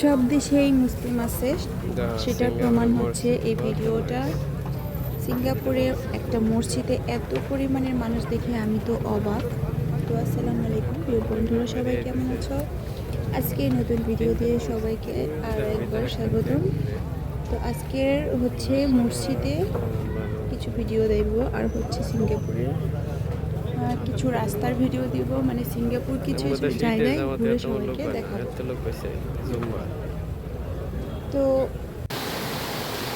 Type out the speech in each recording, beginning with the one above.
সব দেশেই মুসলিম আছে, সেটার প্রমাণ হচ্ছে এই ভিডিওটা। সিঙ্গাপুরে একটা মসজিদে এত পরিমাণের মানুষ দেখে আমি তো অবাক। তো আসসালামু আলাইকুম প্রিয় বন্ধুরা, সবাই কেমন আছো? আজকে নতুন ভিডিও দিয়ে সবাইকে আরও একবার স্বাগতম। তো আজকের হচ্ছে মসজিদে কিছু ভিডিও দেখব, আর হচ্ছে সিঙ্গাপুরের কিছু রাস্তার ভিডিও দিব, মানে সিঙ্গাপুর কিছু জায়গায় ঘুরে সবাইকে দেখাবো। তো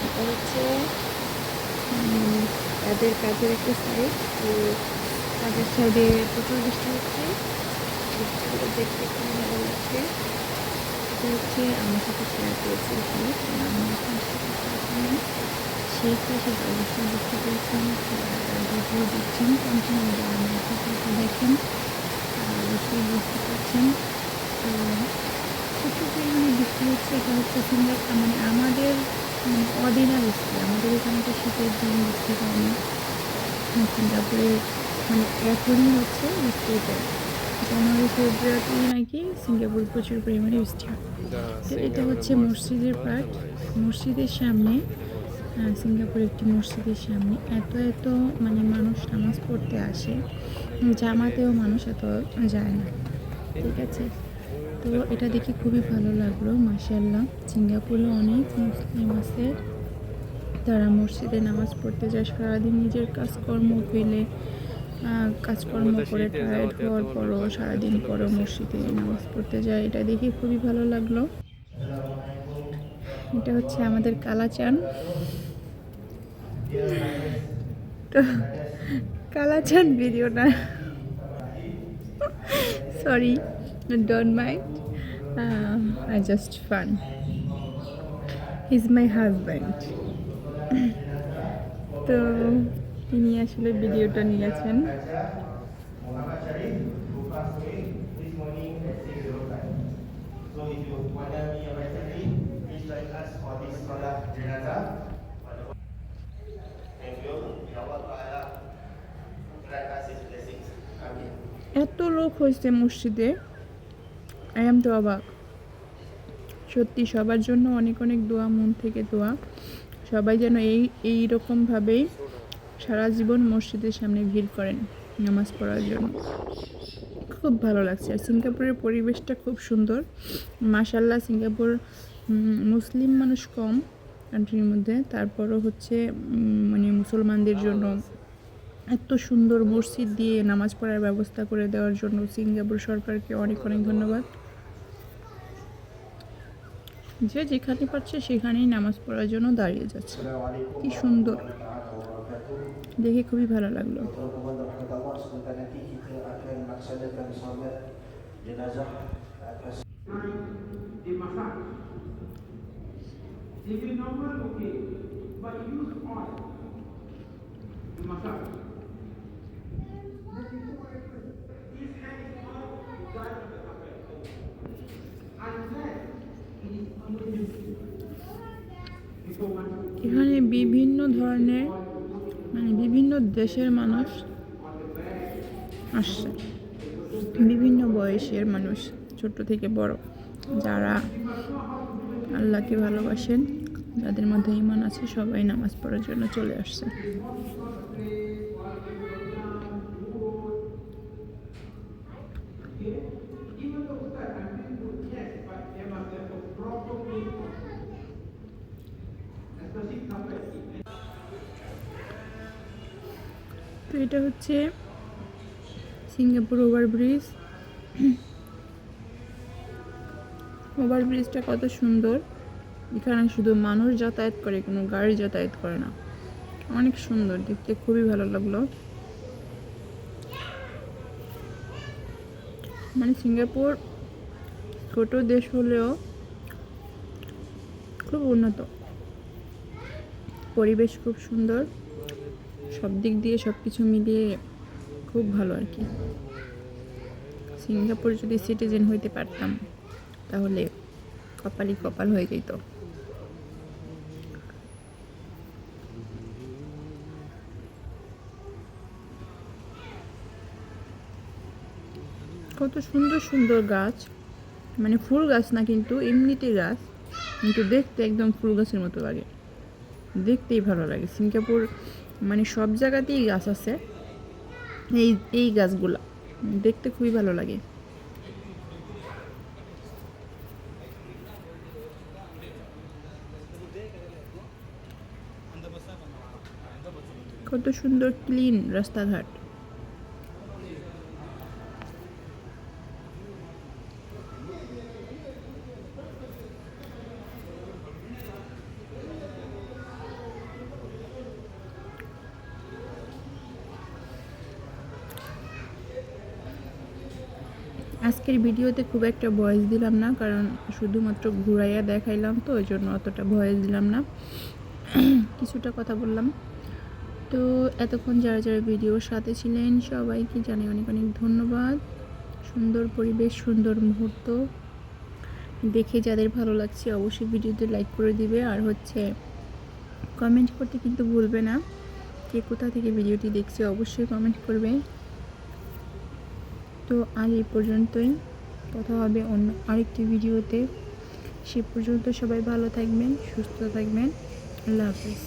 এটা হচ্ছে তাদের কাজের একটা সাইড। তো কাজের সাইডে প্রচুর বৃষ্টি হচ্ছে, বৃষ্টিগুলো দেখতে খুব ভালো লাগছে। এটা হচ্ছে আমার সাথে শেয়ার করেছি আমি এখন সেই পাশে অবশ্যই বুঝতে পেরেছেন, ভিডিও দেখছেন কন্টিনিউ দেখেন, অবশ্যই বুঝতে পারছেন। তো প্রচুর পরিমাণে বৃষ্টি হচ্ছে। এটা হচ্ছে সিঙ্গাপুর, মানে আমাদের অর্ডিনারি বৃষ্টি, আমাদের এখানে তো শীতের দিন বৃষ্টি হয় না। সিঙ্গাপুরে মানে এখনই হচ্ছে বৃষ্টিতে জানুয়ারি ফেব্রুয়ারি নাকি সিঙ্গাপুর প্রচুর পরিমাণে বৃষ্টি হয়। তো এটা হচ্ছে মসজিদের পার্ট, মসজিদের সামনে, সিঙ্গাপুরের একটি মসজিদের সামনে এত মানে মানুষ নামাজ পড়তে আসে, জামাতেও মানুষ এত যায় না, ঠিক আছে। তো এটা দেখে খুবই ভালো লাগলো, মাশাআল্লাহ। সিঙ্গাপুরে অনেক মুসলিম আছে, তারা মসজিদে নামাজ পড়তে যায় সারাদিন, নিজের কাজকর্ম ফেলে, কাজকর্ম করে টায়ার্ড হওয়ার পরও সারাদিন পরও মসজিদে নামাজ পড়তে যায়। এটা দেখে খুবই ভালো লাগলো। এটা হচ্ছে আমাদের কালাচান। তো কালাচান ভিডিওটা, sorry, don't mind, I just fun, he is my husband. তো তিনি আসলে ভিডিওটা নিয়েছেন। এত লোক হয়েছে মসজিদে, আই এম তো অবাক। সত্যি সবার জন্য অনেক অনেক দোয়া, মন থেকে দোয়া। সবাই যেন এইরকমভাবেই সারা জীবন মসজিদের সামনে ভিড় করেন নামাজ পড়ার জন্য। খুব ভালো লাগছে। আর সিঙ্গাপুরের পরিবেশটা খুব সুন্দর, মাশাআল্লাহ। সিঙ্গাপুর মুসলিম মানুষ কম কান্ট্রির মধ্যে, তারপরও হচ্ছে মানে মুসলমানদের জন্য এত সুন্দর মসজিদ দিয়ে নামাজ পড়ার ব্যবস্থা করে দেওয়ার জন্য সিঙ্গাপুর সরকারকে অনেক অনেক ধন্যবাদ। যে যেখানে পাচ্ছে সেখানেই নামাজ পড়ার জন্য দাঁড়িয়ে যাচ্ছে, কি সুন্দর, দেখে খুবই ভালো লাগলো। If you normal, okay, but you use oil to massage. His hand is not dry on the carpet unless it is emergency. এখানে বিভিন্ন ধরনের, মানে বিভিন্ন দেশের মানুষ আসছে, বিভিন্ন বয়সের মানুষ, ছোট থেকে বড়, যারা আল্লাহকে ভালোবাসেন, যাদের মধ্যে ঈমান আছে, সবাই নামাজ পড়ার জন্য চলে আসছে। তো এটা হচ্ছে সিঙ্গাপুর ওভারব্রিজ। ওভারব্রিজটা কত সুন্দর, এখানে শুধু মানুষ যাতায়াত করে, কোনো গাড়ি যাতায়াত করে না। অনেক সুন্দর দেখতে, খুবই ভালো লাগলো। মানে সিঙ্গাপুর ছোট দেশ হলেও খুব উন্নত, পরিবেশ খুব সুন্দর, সব দিক দিয়ে সব কিছু মিলিয়ে খুব ভালো আর কি। সিঙ্গাপুর যদি সিটিজেন হইতে পারতাম তাহলে কপালই কপাল হয়ে যেত। কত সুন্দর সুন্দর গাছ, মানে ফুল গাছ না, কিন্তু এমনিতে গাছ, কিন্তু দেখতে একদম ফুল গাছের মতো লাগে, দেখতেই ভালো লাগে। সিঙ্গাপুর মানে সব জায়গাতেই গাছ আছে, এই এই গাছগুলা দেখতে খুবই ভালো লাগে। কত সুন্দর ক্লিন রাস্তাঘাট। আজকের ভিডিওতে খুব একটা ভয়েস দিলাম না, কারণ শুধুমাত্র ঘুরাইয়া দেখাইলাম, তো ওই জন্য অতটা ভয়েস দিলাম না, কিছুটা কথা বললাম। তো এতক্ষণ যারা যারা ভিডিওর সাথে ছিলেন সবাইকে জানাই অনেক অনেক ধন্যবাদ। সুন্দর পরিবেশ, সুন্দর মুহূর্ত দেখে যাদের ভালো লাগছে অবশ্যই ভিডিওতে লাইক করে দিবে, আর হচ্ছে কমেন্ট করতে কিন্তু ভুলবে না। কে কোথা থেকে ভিডিওটি দেখছে অবশ্যই কমেন্ট করবে। তো আজ এই পর্যন্তই, কথা হবে অন্য আরেকটি ভিডিওতে। সে পর্যন্ত সবাই ভালো থাকবেন, সুস্থ থাকবেন। আল্লাহ হাফেজ।